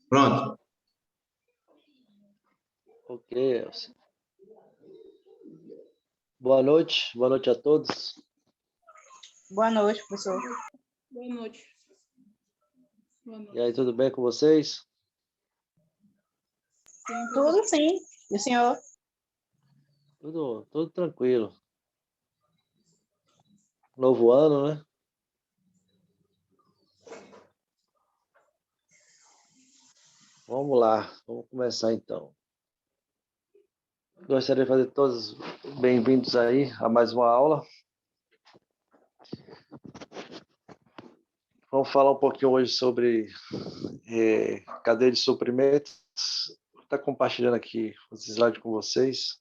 Pronto. Ok, Elcio. Boa noite a todos. Boa noite, professor. Boa noite. Boa noite. E aí, tudo bem com vocês? Sim, Tudo sim. E o senhor? Tudo tranquilo. Novo ano, né? Vamos lá, vamos começar então. Gostaria de fazer todos bem-vindos aí a mais uma aula. Vamos falar um pouquinho hoje sobre cadeia de suprimentos. Vou estar compartilhando aqui os slides com vocês.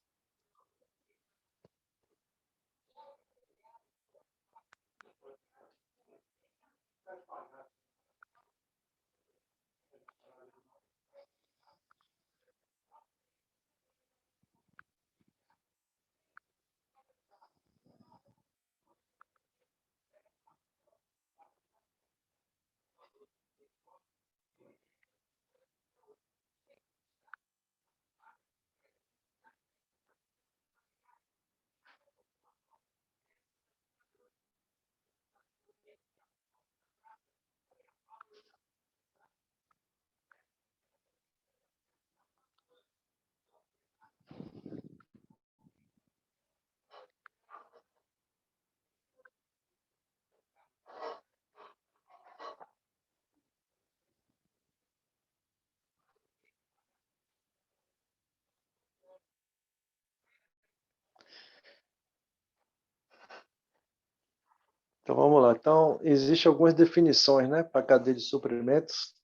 Então vamos lá. Então, existem algumas definições, né, para cadeia de suprimentos.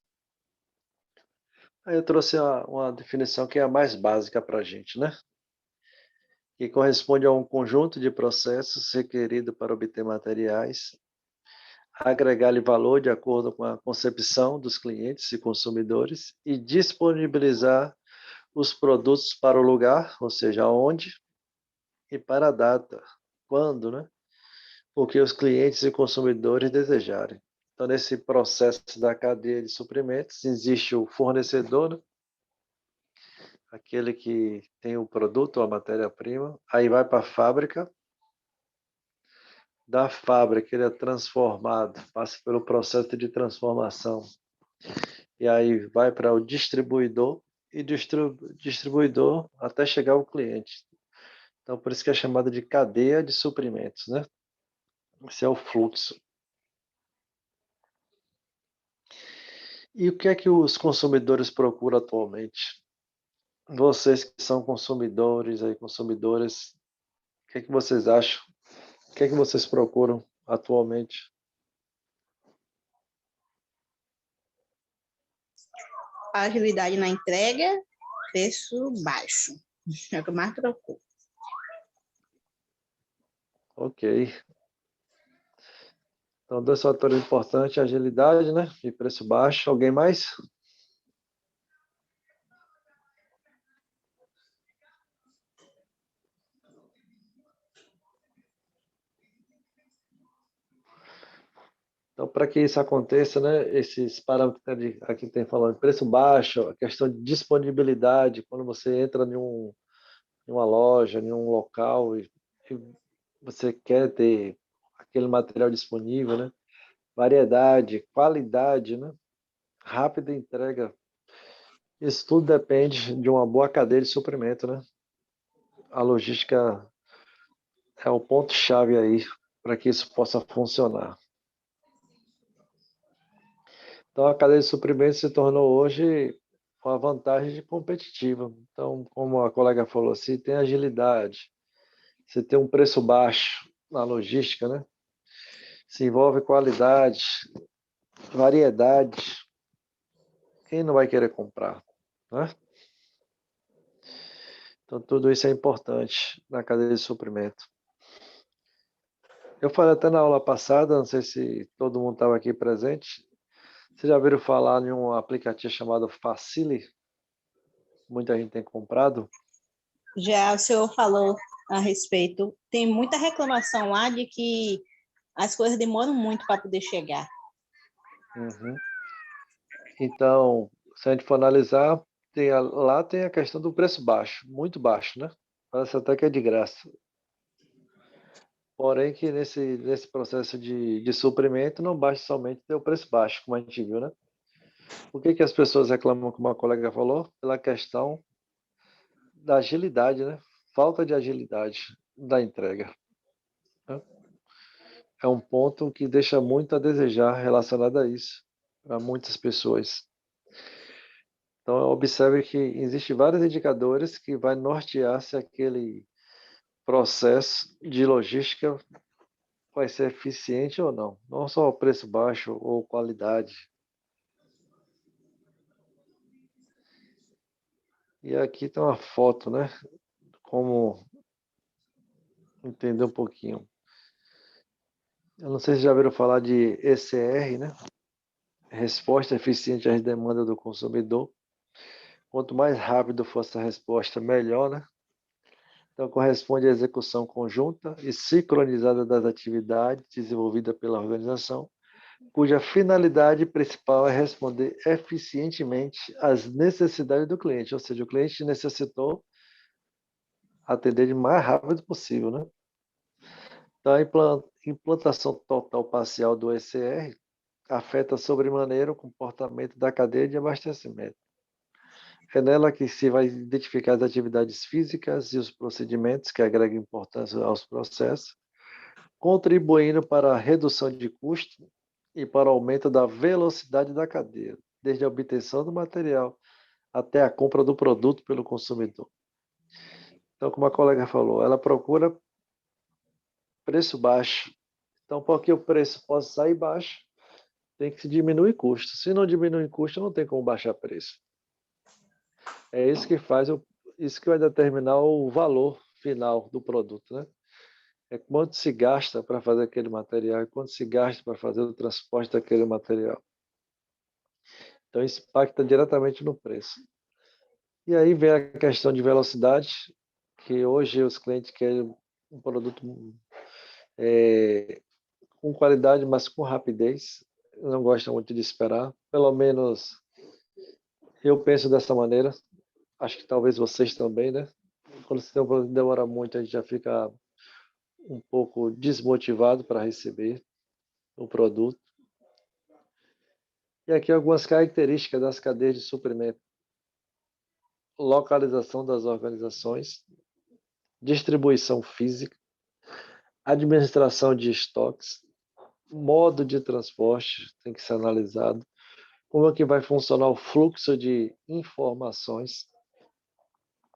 Aí eu trouxe uma definição que é a mais básica para a gente, né? Que corresponde a um conjunto de processos requerido para obter materiais, agregar-lhe valor de acordo com a concepção dos clientes e consumidores e disponibilizar os produtos para o lugar, ou seja, onde, e para a data, quando, né? O que os clientes e consumidores desejarem. Então, nesse processo da cadeia de suprimentos, existe o fornecedor, né? Aquele que tem o produto, a matéria-prima, aí vai para a fábrica, da fábrica ele é transformado, passa pelo processo de transformação, e aí vai para o distribuidor, e distribuidor até chegar ao cliente. Então, por isso que é chamada de cadeia de suprimentos, né? Esse é o fluxo. E o que é que os consumidores procuram atualmente? Vocês que são consumidores aí, consumidoras, o que é que vocês acham? O que é que vocês procuram atualmente? Agilidade na entrega, preço baixo. É o que eu mais procuro. Ok. Então, dois fatores importantes, agilidade, né? E preço baixo. Alguém mais? Então, para que isso aconteça, né, esses parâmetros que aqui tem falando, preço baixo, a questão de disponibilidade, quando você entra em uma loja, em um local e você quer ter aquele material disponível, né? Variedade, qualidade, né? Rápida entrega. Isso tudo depende de uma boa cadeia de suprimento, né? A logística é o ponto-chave aí para que isso possa funcionar. Então, a cadeia de suprimentos se tornou hoje uma vantagem competitiva. Então, como a colega falou, se tem agilidade, se tem um preço baixo na logística, né? Se envolve qualidade, variedade, quem não vai querer comprar, né? Então, tudo isso é importante na cadeia de suprimento. Eu falei até na aula passada, não sei se todo mundo estava aqui presente, vocês já ouviram falar em um aplicativo chamado Facili? Muita gente tem comprado. Já o senhor falou a respeito. Tem muita reclamação lá de que as coisas demoram muito para poder chegar. Uhum. Então, se a gente for analisar, lá tem a questão do preço baixo, muito baixo, né? Parece até que é de graça. Porém, que nesse processo de suprimento não basta somente ter o preço baixo, como a gente viu, né? Por que as pessoas reclamam, como a colega falou? Pela questão da agilidade, né? Falta de agilidade da entrega, né? É um ponto que deixa muito a desejar relacionado a isso, para muitas pessoas. Então, observe que existem vários indicadores que vai nortear se aquele processo de logística vai ser eficiente ou não. Não só o preço baixo ou qualidade. E aqui tem uma foto, né? Como entender um pouquinho. Eu não sei se já ouviram falar de ECR, né? Resposta eficiente às demandas do consumidor. Quanto mais rápido for essa resposta, melhor, né? Então, corresponde à execução conjunta e sincronizada das atividades desenvolvidas pela organização, cuja finalidade principal é responder eficientemente às necessidades do cliente, ou seja, o cliente necessitou atender de mais rápido possível, né? Então, a implantação total parcial do ECR afeta sobremaneira o comportamento da cadeia de abastecimento. É nela que se vai identificar as atividades físicas e os procedimentos que agregam importância aos processos, contribuindo para a redução de custo e para o aumento da velocidade da cadeia, desde a obtenção do material até a compra do produto pelo consumidor. Então, como a colega falou, ela procura preço baixo. Então, para que o preço possa sair baixo, tem que se diminuir custo. Se não diminuir custo, não tem como baixar preço. É isso que isso que vai determinar o valor final do produto, né? É quanto se gasta para fazer aquele material, quanto se gasta para fazer o transporte daquele material. Então, isso impacta diretamente no preço. E aí vem a questão de velocidade, que hoje os clientes querem um produto com qualidade, mas com rapidez. Não gostam muito de esperar. Pelo menos eu penso dessa maneira. Acho que talvez vocês também, né? Quando você tem um produto que demora muito, a gente já fica um pouco desmotivado para receber o produto. E aqui algumas características das cadeias de suprimento. Localização das organizações, distribuição física, administração de estoques, modo de transporte tem que ser analisado, como é que vai funcionar o fluxo de informações,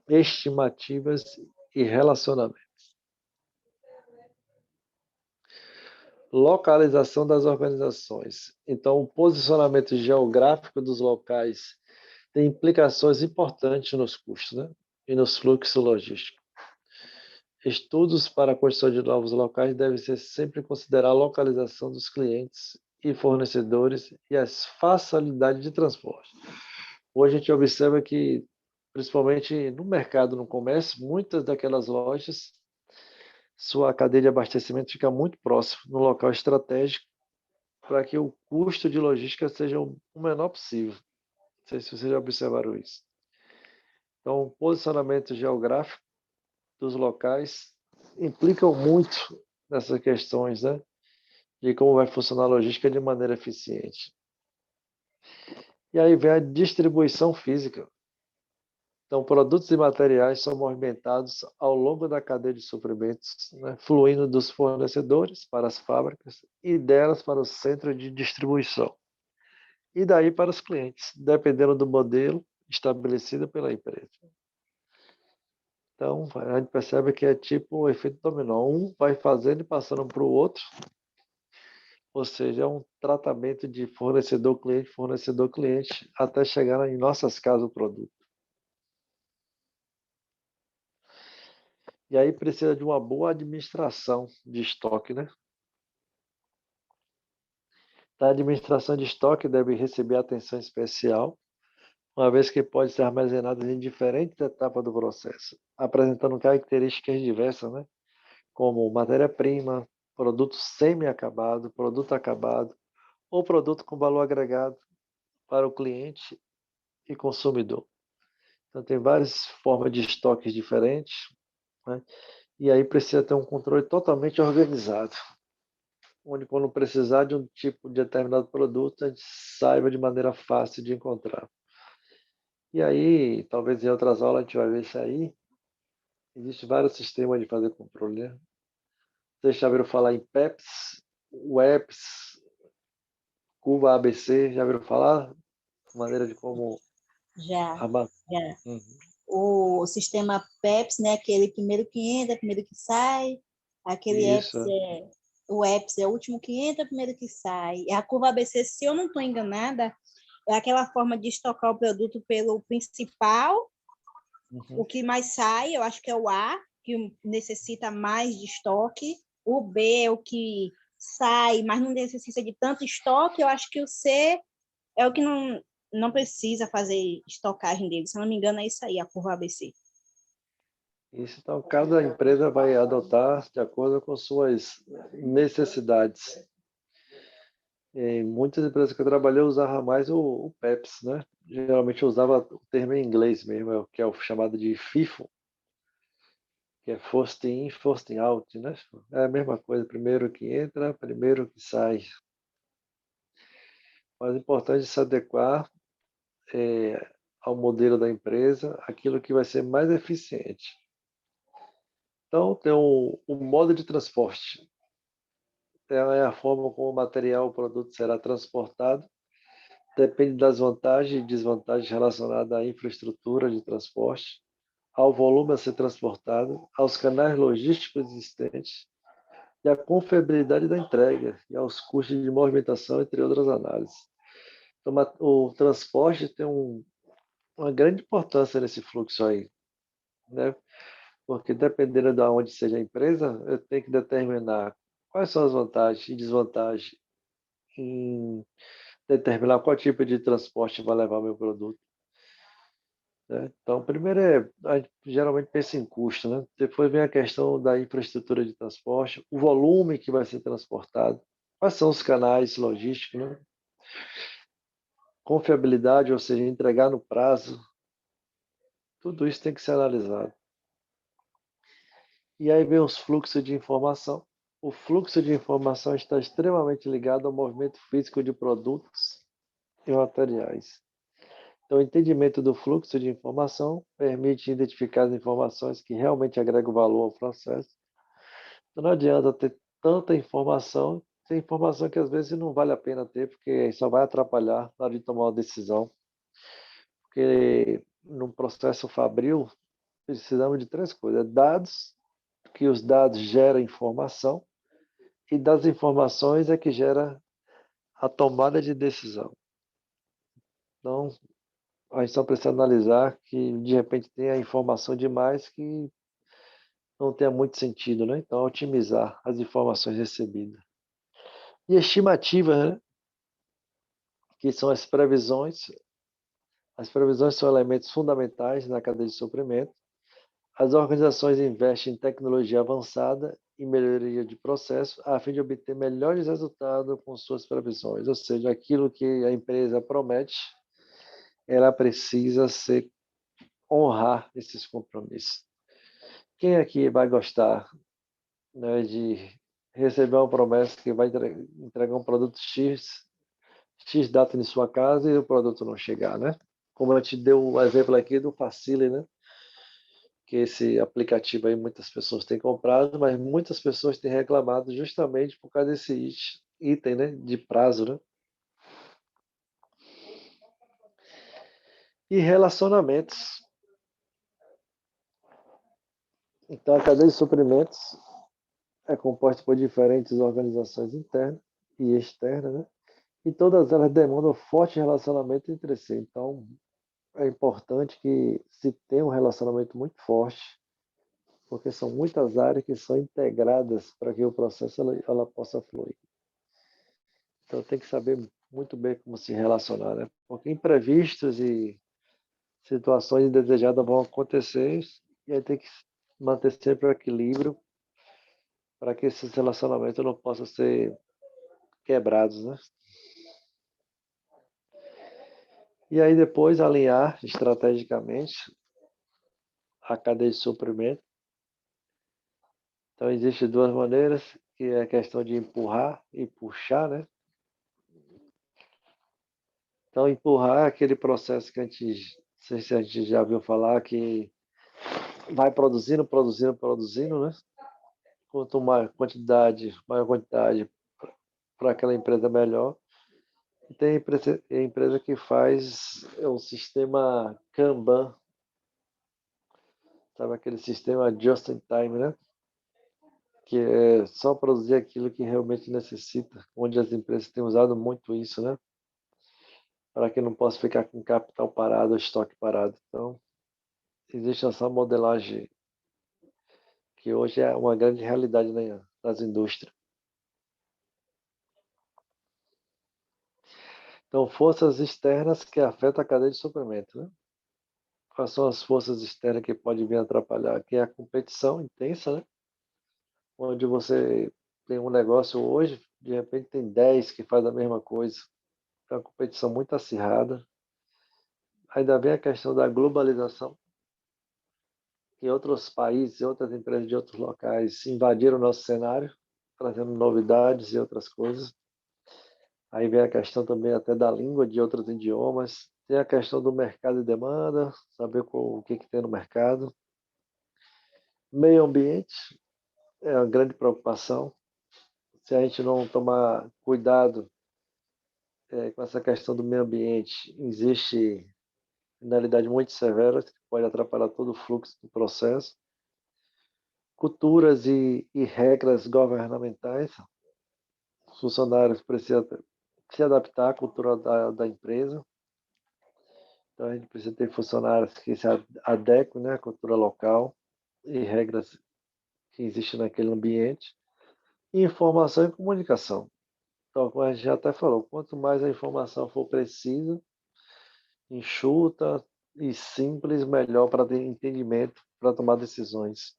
estimativas e relacionamento. Localização das organizações. Então, o posicionamento geográfico dos locais tem implicações importantes nos custos, né? E nos fluxos logísticos. Estudos para a construção de novos locais devem ser sempre considerar a localização dos clientes e fornecedores e as facilidades de transporte. Hoje a gente observa que, principalmente no mercado, no comércio, muitas daquelas lojas, sua cadeia de abastecimento fica muito próximo, no local estratégico, para que o custo de logística seja o menor possível. Não sei se vocês já observaram isso. Então, o posicionamento geográfico dos locais implicam muito nessas questões, né? De como vai funcionar a logística de maneira eficiente. E aí vem a distribuição física. Então, produtos e materiais são movimentados ao longo da cadeia de suprimentos, né? Fluindo dos fornecedores para as fábricas e delas para o centro de distribuição. E daí para os clientes, dependendo do modelo estabelecido pela empresa. Então, a gente percebe que é tipo o efeito dominó. Um vai fazendo e passando para o outro. Ou seja, é um tratamento de fornecedor-cliente, até chegar em nossas casas o produto. E aí precisa de uma boa administração de estoque, né? A administração de estoque deve receber atenção especial, uma vez que pode ser armazenado em diferentes etapas do processo, apresentando características diversas, né? Como matéria-prima, produto semi-acabado, produto acabado, ou produto com valor agregado para o cliente e consumidor. Então, tem várias formas de estoques diferentes, né? E aí precisa ter um controle totalmente organizado, onde quando precisar de um tipo de determinado produto, a gente saiba de maneira fácil de encontrar. E aí, talvez em outras aulas a gente vai ver isso aí. Existem vários sistemas de fazer controle, né? Vocês já ouviram falar em PEPs, WEPs, Curva ABC, já ouviram falar? Maneira de como Já, armar. já. Uhum. O sistema PEPS, né? Aquele primeiro que entra, primeiro que sai. Aquele Isso, o EPS é o último que entra, primeiro que sai. A curva ABC, se eu não estou enganada, é aquela forma de estocar o produto pelo principal, o que mais sai, eu acho que é o A, que necessita mais de estoque. O B é o que sai, mas não necessita de tanto estoque. Eu acho que o C é o que não precisa fazer estocagem dele. Se eu não me engano, é isso aí, a curva ABC. Isso, então, cada empresa vai adotar de acordo com suas necessidades. Em muitas empresas que eu trabalhei, eu usava mais o PEPS, né? Geralmente eu usava o termo em inglês mesmo, que é o chamado de FIFO, que é First In, First Out, né? É a mesma coisa, primeiro que entra, primeiro que sai. Mas é importante se adequar ao modelo da empresa, aquilo que vai ser mais eficiente. Então, tem o modo de transporte. É a forma como o material, o produto será transportado. Depende das vantagens e desvantagens relacionadas à infraestrutura de transporte, ao volume a ser transportado, aos canais logísticos existentes e à confiabilidade da entrega e aos custos de movimentação, entre outras análises. Então, o transporte tem uma grande importância nesse fluxo aí, né? Porque dependendo de onde seja a empresa, eu tenho que determinar quais são as vantagens e desvantagens em determinar qual tipo de transporte vai levar meu produto, né? Então, primeiro a gente geralmente pensa em custo, né? Depois vem a questão da infraestrutura de transporte, o volume que vai ser transportado, quais são os canais logísticos, né? Confiabilidade, ou seja, entregar no prazo, tudo isso tem que ser analisado. E aí vem os fluxos de informação. O fluxo de informação está extremamente ligado ao movimento físico de produtos e materiais. Então, o entendimento do fluxo de informação permite identificar as informações que realmente agregam valor ao processo. Então, não adianta ter tanta informação, tem informação que às vezes não vale a pena ter, porque só vai atrapalhar na hora de tomar uma decisão. Porque no processo fabril, precisamos de três coisas: dados, que os dados geram informação, e das informações é que gera a tomada de decisão. Então, a gente só precisa analisar que, de repente, tem a informação demais que não tenha muito sentido, né? Então, otimizar as informações recebidas. E estimativas, né? Que são as previsões. As previsões são elementos fundamentais na cadeia de suprimento. As organizações investem em tecnologia avançada e melhoria de processo a fim de obter melhores resultados com suas previsões, ou seja, aquilo que a empresa promete, ela precisa honrar esses compromissos. Quem aqui vai gostar, né, de receber uma promessa que vai entregar um produto X data em sua casa e o produto não chegar, né? Como eu te deu o exemplo aqui do Facile, né? Que esse aplicativo aí muitas pessoas têm comprado, mas muitas pessoas têm reclamado justamente por causa desse item, né, de prazo, né? E relacionamentos. Então, a cadeia de suprimentos é composta por diferentes organizações internas e externas, né? E todas elas demandam forte relacionamento entre si. Então, é importante que se tenha um relacionamento muito forte, porque são muitas áreas que são integradas para que o processo ela possa fluir. Então tem que saber muito bem como se relacionar, né? Porque imprevistos e situações indesejadas vão acontecer e aí tem que manter sempre o equilíbrio para que esses relacionamentos não possam ser quebrados, né? E aí depois alinhar estrategicamente a cadeia de suprimento. Então existem duas maneiras, que é a questão de empurrar e puxar, né? Então empurrar é aquele processo que a gente, não sei se a gente já ouviu falar, que vai produzindo, né? Quanto maior quantidade para aquela empresa melhor. E tem empresa que faz um sistema Kanban, sabe aquele sistema just in time, né? Que é só produzir aquilo que realmente necessita, onde as empresas têm usado muito isso, né? Para que não possa ficar com capital parado, estoque parado. Então, existe essa modelagem que hoje é uma grande realidade, né, das indústrias. Então, forças externas que afetam a cadeia de suprimento, né? Quais são as forças externas que podem vir atrapalhar? Que é a competição intensa, né? Onde você tem um negócio hoje, de repente tem 10 que faz a mesma coisa. É uma competição muito acirrada. Ainda vem a questão da globalização, que outros países, outras empresas de outros locais invadiram o nosso cenário, trazendo novidades e outras coisas. Aí vem a questão também até da língua, de outros idiomas. Tem a questão do mercado e demanda, saber o que tem no mercado. Meio ambiente é uma grande preocupação. Se a gente não tomar cuidado com essa questão do meio ambiente, existe penalidade muito severa que pode atrapalhar todo o fluxo do processo. Culturas e regras governamentais. Os funcionários precisam se adaptar à cultura da empresa. Então, a gente precisa ter funcionários que se adequem, né, à cultura local e regras que existem naquele ambiente. E informação e comunicação. Então, como a gente já até falou, quanto mais a informação for precisa, enxuta e simples, melhor para ter entendimento, para tomar decisões.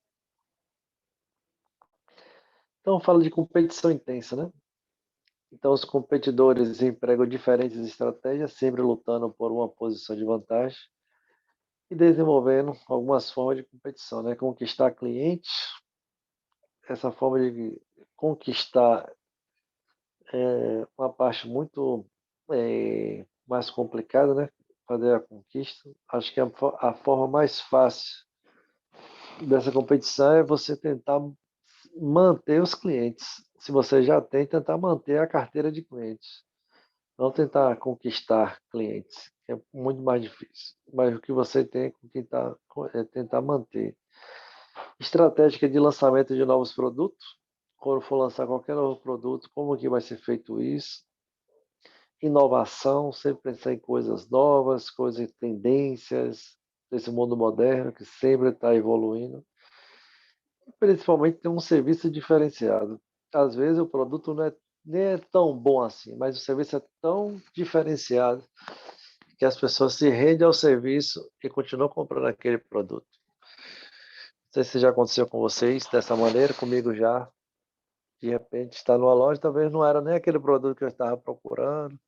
Então, fala de competição intensa, né? Então, os competidores empregam diferentes estratégias, sempre lutando por uma posição de vantagem e desenvolvendo algumas formas de competição, né? Conquistar clientes, essa forma de conquistar é uma parte muito mais complicada, né? Fazer a conquista. Acho que a forma mais fácil dessa competição é você tentar manter os clientes. Se você já tem, tentar manter a carteira de clientes. Não tentar conquistar clientes, que é muito mais difícil. Mas o que você tem é tentar manter. Estratégia de lançamento de novos produtos. Quando for lançar qualquer novo produto, como que vai ser feito isso? Inovação, sempre pensar em coisas novas, coisas tendências desse mundo moderno que sempre está evoluindo. Principalmente ter um serviço diferenciado. Às vezes o produto nem é tão bom assim, mas o serviço é tão diferenciado que as pessoas se rendem ao serviço e continuam comprando aquele produto. Não sei se já aconteceu com vocês dessa maneira, comigo já. De repente está numa loja, talvez não era nem aquele produto que eu estava procurando,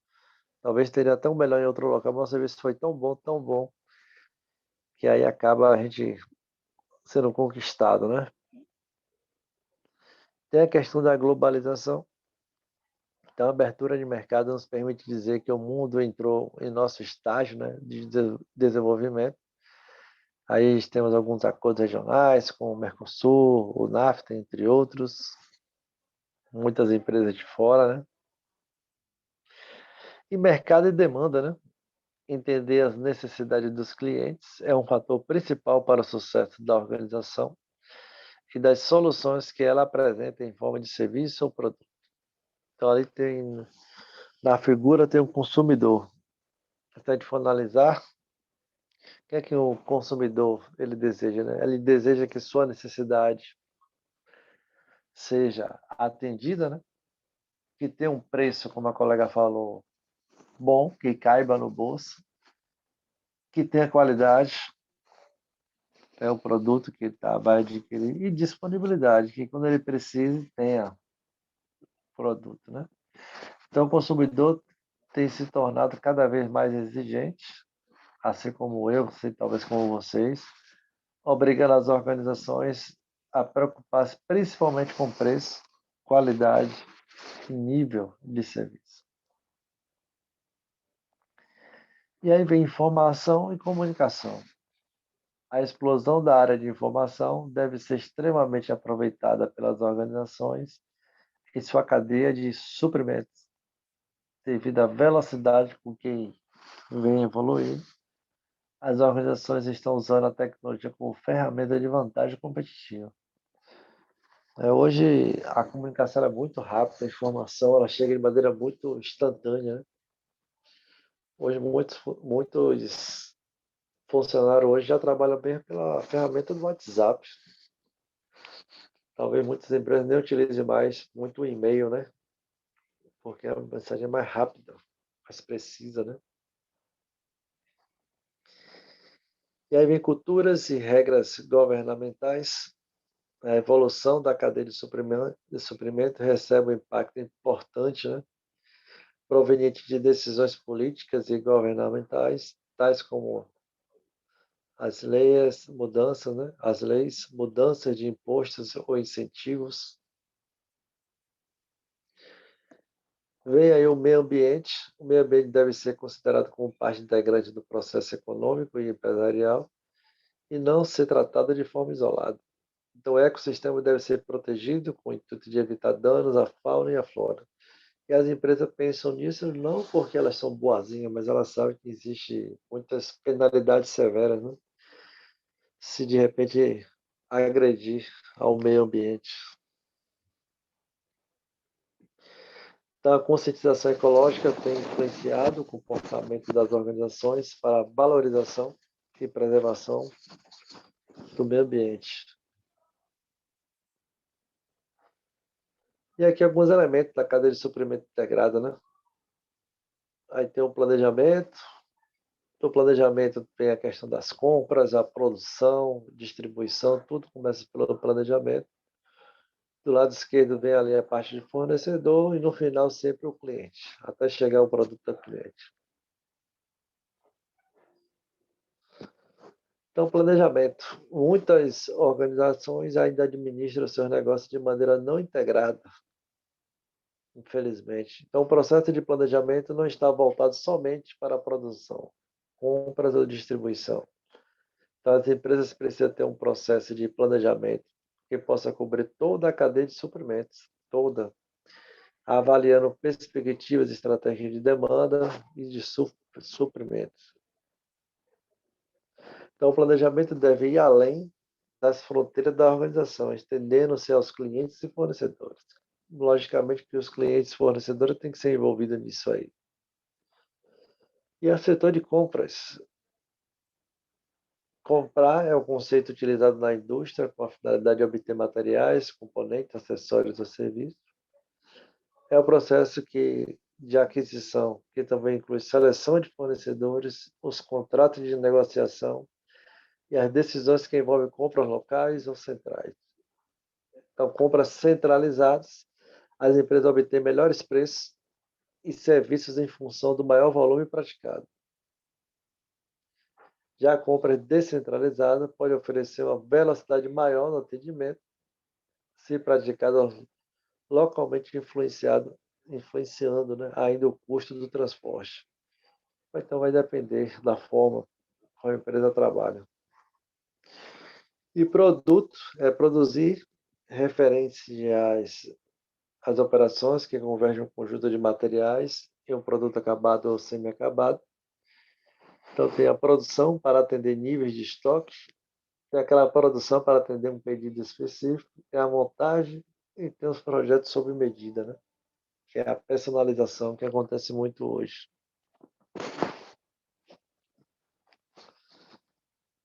talvez teria até um melhor em outro local, mas o serviço foi tão bom, que aí acaba a gente sendo conquistado, né? Tem a questão da globalização. Então, a abertura de mercado nos permite dizer que o mundo entrou em nosso estágio, né, de desenvolvimento. Aí temos alguns acordos regionais, como o Mercosul, o NAFTA, entre outros. Muitas empresas de fora, né? E mercado e demanda, né? Entender as necessidades dos clientes é um fator principal para o sucesso da organização e das soluções que ela apresenta em forma de serviço ou produto. Então, ali na figura tem um consumidor. Se a gente for analisar, o que é que o consumidor ele deseja, né? Ele deseja que sua necessidade seja atendida, né? Que tenha um preço, como a colega falou, bom, que caiba no bolso, que tenha qualidade, é o produto que ele vai adquirir, e disponibilidade, que quando ele precisa, tenha produto, né? Então, o consumidor tem se tornado cada vez mais exigente, assim como eu, talvez como vocês, obrigando as organizações a preocupar-se principalmente com preço, qualidade e nível de serviço. E aí vem informação e comunicação. A explosão da área de informação deve ser extremamente aproveitada pelas organizações em sua cadeia de suprimentos, devido à velocidade com que vem evoluindo. As organizações estão usando a tecnologia como ferramenta de vantagem competitiva. Hoje a comunicação é muito rápida, a informação ela chega de maneira muito instantânea, né? Hoje muitos funcionários hoje já trabalham bem pela ferramenta do WhatsApp. Talvez muitas empresas nem utilizem mais muito o e-mail, né? Porque a mensagem é mais rápida, mais precisa, né? E aí vem culturas e regras governamentais. A evolução da cadeia de suprimento recebe um impacto importante, né? Proveniente de decisões políticas e governamentais, tais como as leis, mudanças, né? As leis, mudanças de impostos ou incentivos. Vem aí o meio ambiente. O meio ambiente deve ser considerado como parte integrante do processo econômico e empresarial e não ser tratado de forma isolada. Então, o ecossistema deve ser protegido com o intuito de evitar danos à fauna e à flora. E as empresas pensam nisso não porque elas são boazinhas, mas elas sabem que existe muitas penalidades severas, né? Se de repente agredir ao meio ambiente. Então, a conscientização ecológica tem influenciado o comportamento das organizações para a valorização e preservação do meio ambiente. E aqui alguns elementos da cadeia de suprimento integrada, né? Aí tem o planejamento. No planejamento tem a questão das compras, a produção, distribuição, tudo começa pelo planejamento. Do lado esquerdo vem ali a parte de fornecedor e no final sempre o cliente, até chegar o produto ao cliente. Então, planejamento. Muitas organizações ainda administram seus negócios de maneira não integrada, infelizmente. Então, o processo de planejamento não está voltado somente para a produção, compras ou distribuição. Então, as empresas precisam ter um processo de planejamento que possa cobrir toda a cadeia de suprimentos, toda, avaliando perspectivas e estratégias de demanda e de suprimentos. Então, o planejamento deve ir além das fronteiras da organização, estendendo-se aos clientes e fornecedores. Logicamente que os clientes e fornecedores têm que ser envolvidos nisso aí. E o setor de compras. Comprar é o conceito utilizado na indústria com a finalidade de obter materiais, componentes, acessórios ou serviços. É o processo de aquisição, que também inclui seleção de fornecedores, os contratos de negociação e as decisões que envolvem compras locais ou centrais. Então, compras centralizadas, as empresas obtêm melhores preços e serviços em função do maior volume praticado. Já a compra descentralizada pode oferecer uma velocidade maior no atendimento, se praticada localmente influenciando, né, ainda o custo do transporte. Então, vai depender da forma como a empresa trabalha. E produto é produzir referências às operações que convergem um conjunto de materiais em um produto acabado ou semi-acabado. Então, tem a produção para atender níveis de estoque, tem aquela produção para atender um pedido específico, tem a montagem e tem os projetos sob medida, né? Que é a personalização que acontece muito hoje.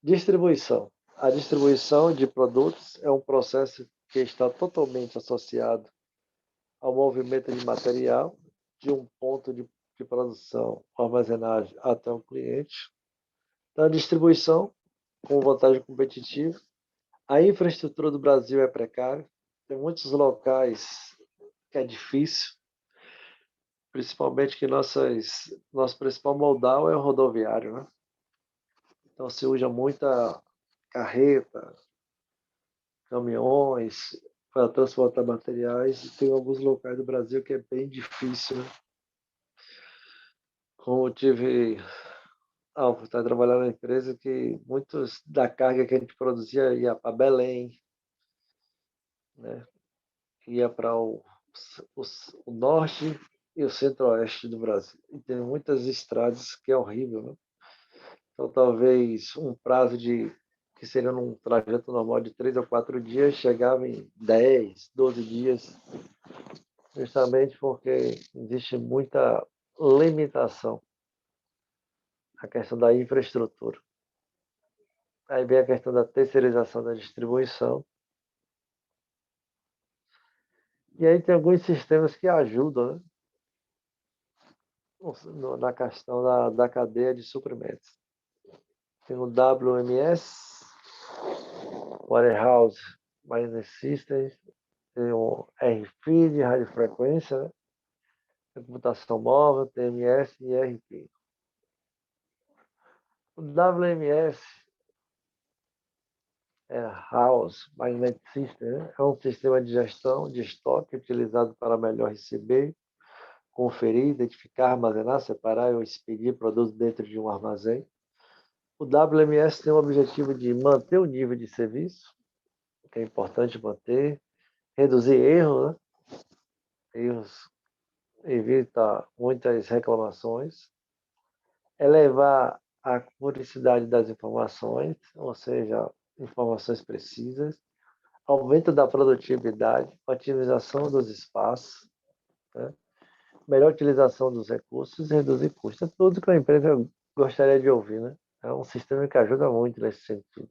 Distribuição. A distribuição de produtos é um processo que está totalmente associado ao movimento de material de um ponto de produção, armazenagem até o cliente. Então, a distribuição com vantagem competitiva. A infraestrutura do Brasil é precária, tem muitos locais que é difícil, principalmente que nosso principal modal é o rodoviário, né? Então se usa muita carreta, caminhões para transportar materiais, e tem alguns locais do Brasil que é bem difícil, né? Como eu tive a oportunidade de trabalhar na empresa que muitos da carga que a gente produzia ia para Belém, né? Ia para o norte e o centro-oeste do Brasil. E tem muitas estradas que é horrível, né? Então, talvez um prazo que seria num trajeto normal de 3 ou 4 dias, chegava em 10, 12 dias, justamente porque existe muita limitação na questão da infraestrutura. Aí vem a questão da terceirização da distribuição. E aí tem alguns sistemas que ajudam, né? Na questão da cadeia de suprimentos. Tem o WMS, Warehouse Management System, tem o RFID, radiofrequência, né? Tem computação móvel, TMS e ERP. O WMS é House Management System, né? É um sistema de gestão de estoque utilizado para melhor receber, conferir, identificar, armazenar, separar ou expedir produtos dentro de um armazém. O WMS tem o objetivo de manter o nível de serviço, que é importante manter, reduzir erros, né? Erros evita muitas reclamações, elevar a curiosidade das informações, ou seja, informações precisas, aumento da produtividade, otimização dos espaços, né? Melhor utilização dos recursos e reduzir custos. É tudo que a empresa gostaria de ouvir, né? É um sistema que ajuda muito nesse sentido.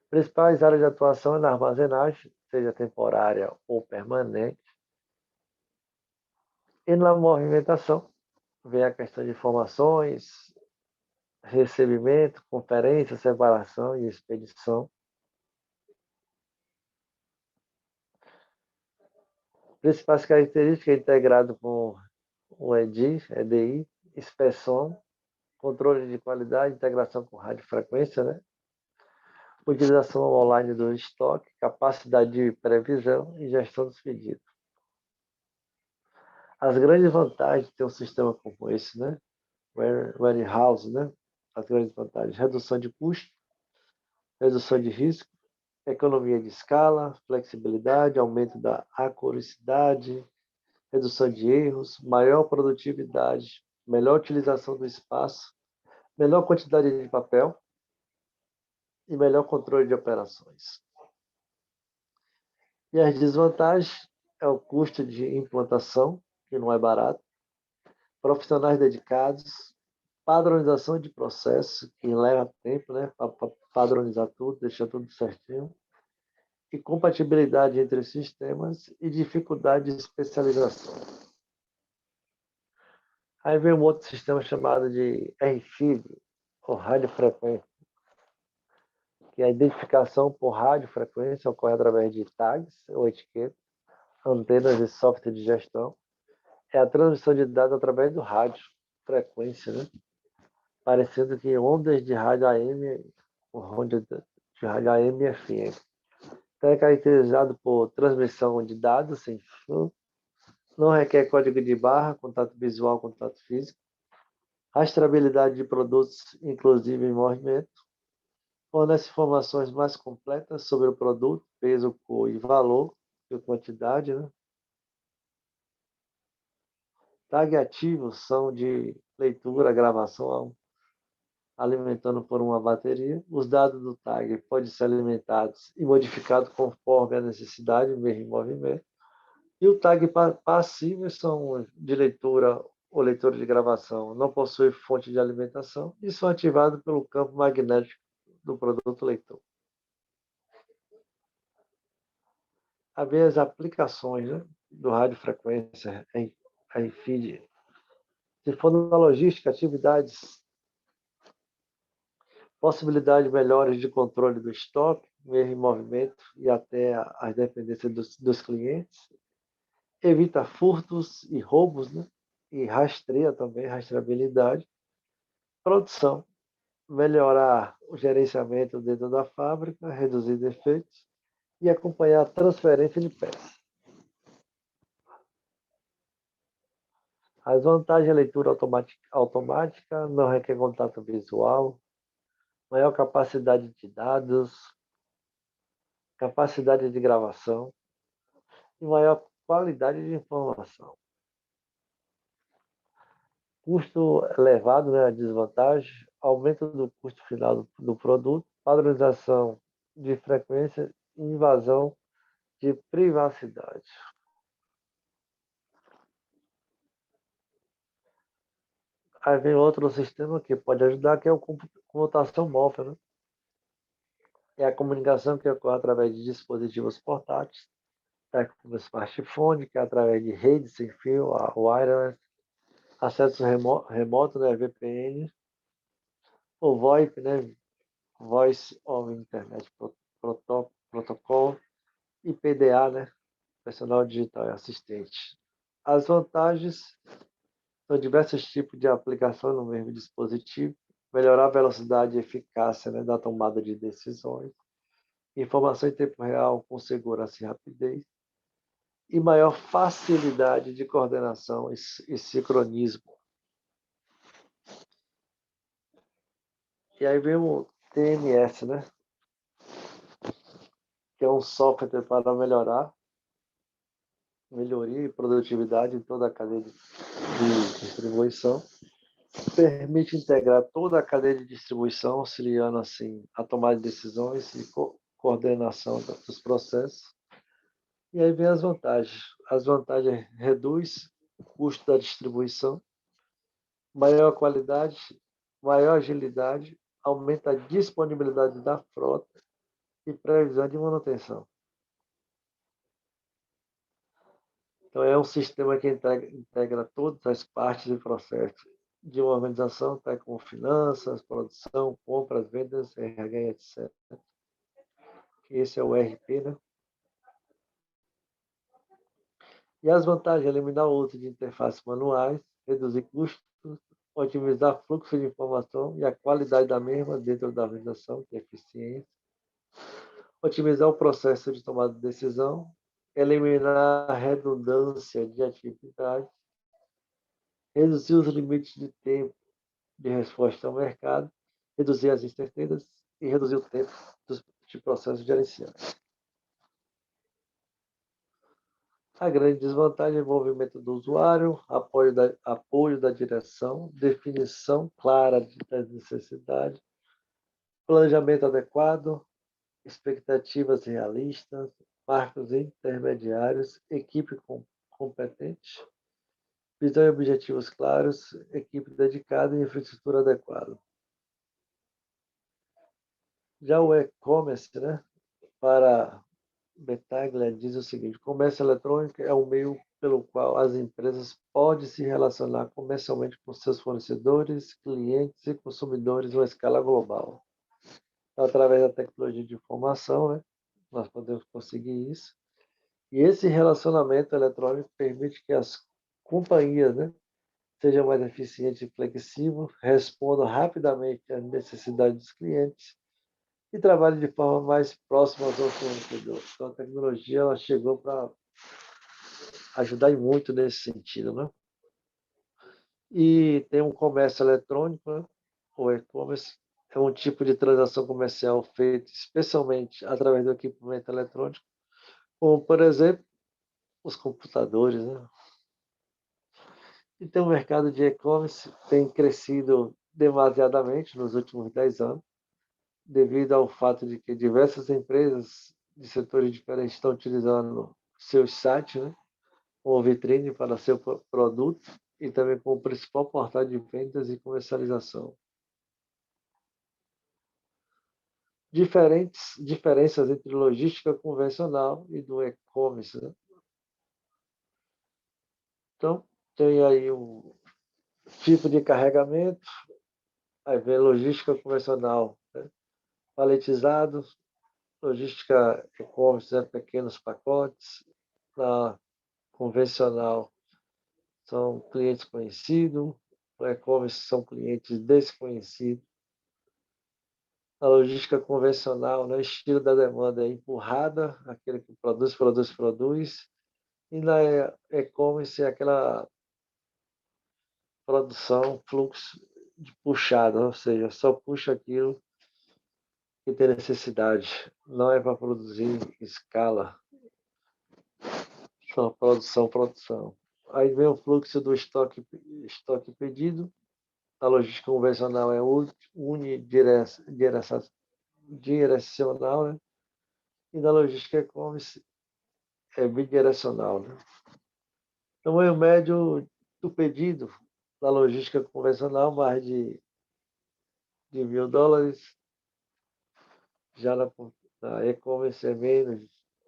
Principais áreas de atuação é na armazenagem, seja temporária ou permanente. E na movimentação, vem a questão de informações, recebimento, conferência, separação e expedição. Principais características integrado com o EDI, inspeção, controle de qualidade, integração com radiofrequência, né? Utilização online do estoque, capacidade de previsão e gestão dos pedidos. As grandes vantagens de ter um sistema como esse, né? Warehouse, né? As grandes vantagens: redução de custo, redução de risco, economia de escala, flexibilidade, aumento da acuracidade, redução de erros, maior produtividade, melhor utilização do espaço, menor quantidade de papel e melhor controle de operações. E as desvantagens é o custo de implantação, que não é barato, profissionais dedicados, padronização de processo, que leva tempo, né, para padronizar tudo, deixar tudo certinho, e compatibilidade entre sistemas e dificuldade de especialização. Aí vem um outro sistema chamado de RFID, ou radiofrequência, que a identificação por radiofrequência ocorre através de tags ou etiquetas, antenas e software de gestão. É a transmissão de dados através do rádio, frequência, né? Parecendo que ondas de rádio AM, ondas de rádio AM e FM. Então, é caracterizado por transmissão de dados sem fio, não requer código de barra, contato visual, contato físico, rastreabilidade de produtos, inclusive em movimento, fornece informações mais completas sobre o produto, peso, cor e valor, e quantidade, né? Tag ativos são de leitura, gravação, alimentando por uma bateria. Os dados do tag podem ser alimentados e modificados conforme a necessidade, mesmo em movimento. E o tag passivos são de leitura ou leitura de gravação, não possui fonte de alimentação e são ativados pelo campo magnético do produto leitor. Havia as aplicações, né, do radiofrequência em feed. Se for na logística, atividades Possibilidades melhores de controle do estoque, mesmo em movimento e até as dependências dos clientes. Evita furtos e roubos, né? E rastreia também, rastreabilidade. Produção, melhorar o gerenciamento dentro da fábrica, reduzir defeitos e acompanhar a transferência de peças. As vantagens de leitura automática, não requer contato visual, maior capacidade de dados, capacidade de gravação e maior qualidade de informação. Custo elevado, né, a desvantagem, aumento do custo final do produto, padronização de frequência e invasão de privacidade. Aí vem outro sistema que pode ajudar, que é o computação móvel, né? É a comunicação que ocorre através de dispositivos portáteis, como smartphone, que é através de redes sem fio, a wireless, acesso remoto, né, VPN, o VoIP, né, Voice over Internet Protocol, e PDA, né, Personal Digital Assistente. As vantagens são diversos tipos de aplicação no mesmo dispositivo, melhorar a velocidade e eficácia, né, da tomada de decisões, informação em tempo real com segurança e rapidez, e maior facilidade de coordenação e sincronismo. E aí vem o TMS, né? Que é um software para melhoria e produtividade em toda a cadeia de distribuição. Permite integrar toda a cadeia de distribuição, auxiliando assim a tomada de decisões e coordenação dos processos. E aí vem as vantagens. As vantagens reduz o custo da distribuição, maior qualidade, maior agilidade, aumenta a disponibilidade da frota e previsão de manutenção. Então, é um sistema que integra todas as partes e processos de uma organização, tá, como finanças, produção, compras, vendas, RH, etc. Esse é o ERP, né? E as vantagens: eliminar o uso de interfaces manuais, reduzir custos, otimizar fluxo de informação e a qualidade da mesma dentro da organização, que é eficiência, otimizar o processo de tomada de decisão, eliminar a redundância de atividade, reduzir os limites de tempo de resposta ao mercado, reduzir as incertezas e reduzir o tempo de processo gerenciais. A grande desvantagem é o envolvimento do usuário, apoio da direção, definição clara das necessidades, planejamento adequado, expectativas realistas, marcos intermediários, equipe competente, visão e objetivos claros, equipe dedicada e infraestrutura adequada. Já o e-commerce, né, para Battaglia diz o seguinte: o comércio eletrônico é o meio pelo qual as empresas podem se relacionar comercialmente com seus fornecedores, clientes e consumidores em uma escala global. Então, através da tecnologia de informação, né, nós podemos conseguir isso. E esse relacionamento eletrônico permite que as companhias, né, sejam mais eficientes e flexíveis, respondam rapidamente às necessidades dos clientes e trabalhem de forma mais próxima aos fornecedores. Então, a tecnologia ela chegou para ajudar muito nesse sentido, né? E tem um comércio eletrônico, né? O e-commerce é um tipo de transação comercial feita especialmente através do equipamento eletrônico, como, por exemplo, os computadores, né? Então, o mercado de e-commerce tem crescido demasiadamente nos últimos 10 anos, devido ao fato de que diversas empresas de setores diferentes estão utilizando seus sites, né, como vitrine para seu produto e também como principal portal de vendas e comercialização. Diferenças entre logística convencional e do e-commerce, né? Então, tem aí um tipo de carregamento, aí vem logística convencional, paletizado, logística e-commerce, né, pequenos pacotes. Na convencional, são clientes conhecidos. No e-commerce, são clientes desconhecidos. A logística convencional, né, estilo da demanda é empurrada, aquele que produz. E na e-commerce é aquela produção, fluxo de puxada, ou seja, só puxa aquilo que tem necessidade. Não é para produzir em escala, só produção. Aí vem o fluxo do estoque pedido. A logística convencional é unidirecional, né? E na logística e-commerce é bidirecional, né? Tamanho médio do pedido da logística convencional, mais de $1.000. Já na e-commerce é menos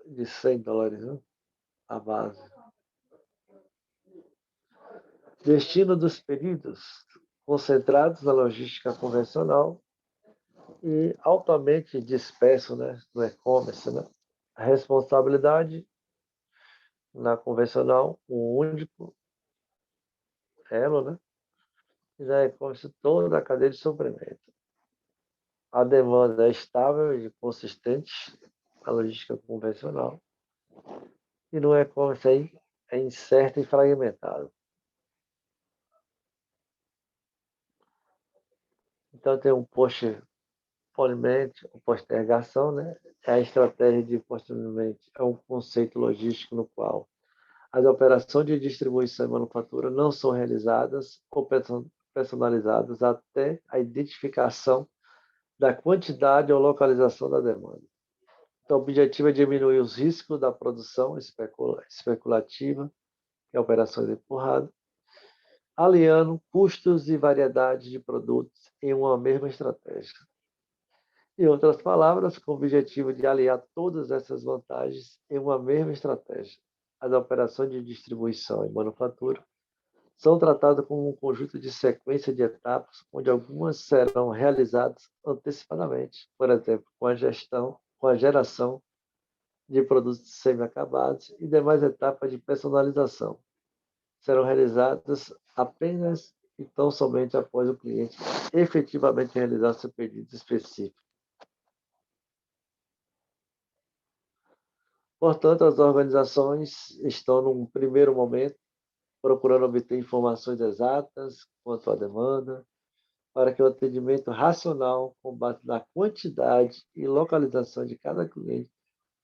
de $100, né? A base. Destino dos pedidos concentrados na logística convencional e altamente disperso, né, no e-commerce, né? A responsabilidade na convencional, um único elo, né? E na e-commerce toda a cadeia de suprimento. A demanda é estável e consistente, a logística convencional. E no e-commerce aí é incerto e fragmentado. Então tem um postponement, postergação, né? É a estratégia de postponement, é um conceito logístico no qual as operações de distribuição e manufatura não são realizadas ou personalizadas até a identificação da quantidade ou localização da demanda. Então, o objetivo é diminuir os riscos da produção especulativa, que é operações empurradas, aliando custos e variedade de produtos em uma mesma estratégia. Em outras palavras, com o objetivo de aliar todas essas vantagens em uma mesma estratégia. As operações de distribuição e manufatura são tratadas como um conjunto de sequência de etapas, onde algumas serão realizadas antecipadamente, por exemplo, com a geração de produtos semi-acabados e demais etapas de personalização. Serão realizadas apenas e tão somente após o cliente efetivamente realizar seu pedido específico. Portanto, as organizações estão, num primeiro momento, procurando obter informações exatas quanto à demanda, para que o atendimento racional, com base na quantidade e localização de cada cliente,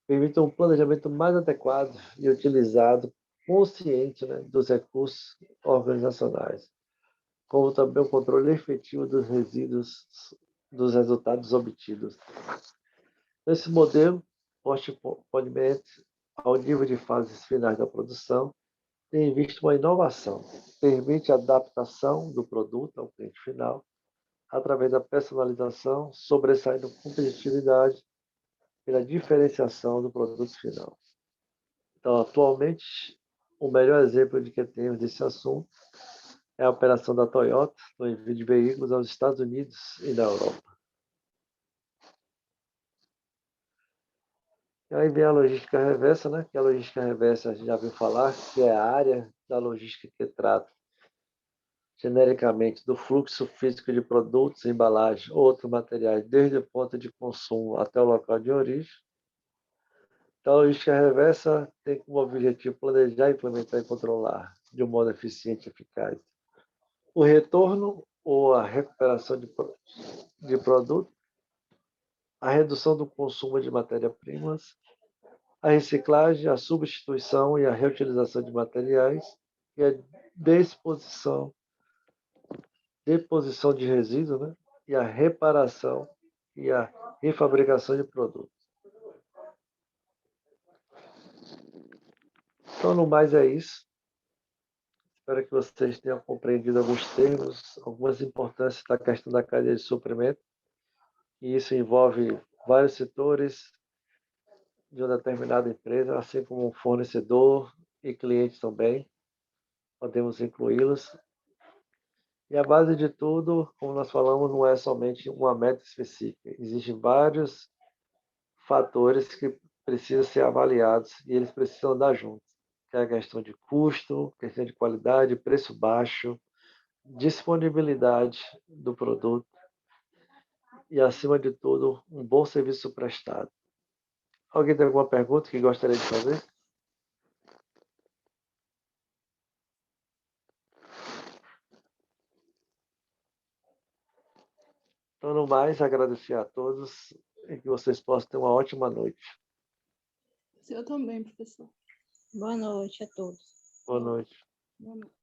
permita um planejamento mais adequado e utilizado consciente, né, dos recursos organizacionais, como também o controle efetivo dos resíduos, dos resultados obtidos. Nesse modelo, postponement, ao nível de fases finais da produção, tem visto uma inovação, permite a adaptação do produto ao cliente final, através da personalização, sobressaindo competitividade pela diferenciação do produto final. Então, atualmente, o melhor exemplo de que temos desse assunto é a operação da Toyota no envio de veículos aos Estados Unidos e na Europa. E aí vem a logística reversa, né? Que a logística reversa, a gente já ouviu falar, que é a área da logística que trata genericamente do fluxo físico de produtos, embalagem ou outros materiais, desde o ponto de consumo até o local de origem. Então, a logística reversa tem como objetivo planejar, implementar e controlar de um modo eficiente e eficaz o retorno ou a recuperação de produto, a redução do consumo de matérias-primas, a reciclagem, a substituição e a reutilização de materiais e a deposição de resíduos, né? E a reparação e a refabricação de produtos. Então, no mais é isso. Espero que vocês tenham compreendido alguns termos, algumas importâncias da questão da cadeia de suprimento. E isso envolve vários setores de uma determinada empresa, assim como fornecedor e clientes também. Podemos incluí-los. E a base de tudo, como nós falamos, não é somente uma meta específica. Existem vários fatores que precisam ser avaliados e eles precisam andar juntos. Que é a questão de custo, questão de qualidade, preço baixo, disponibilidade do produto e, acima de tudo, um bom serviço prestado. Alguém tem alguma pergunta que gostaria de fazer? Então, no mais, agradecer a todos e que vocês possam ter uma ótima noite. Eu também, professor. Boa noite a todos. Boa noite. Boa noite.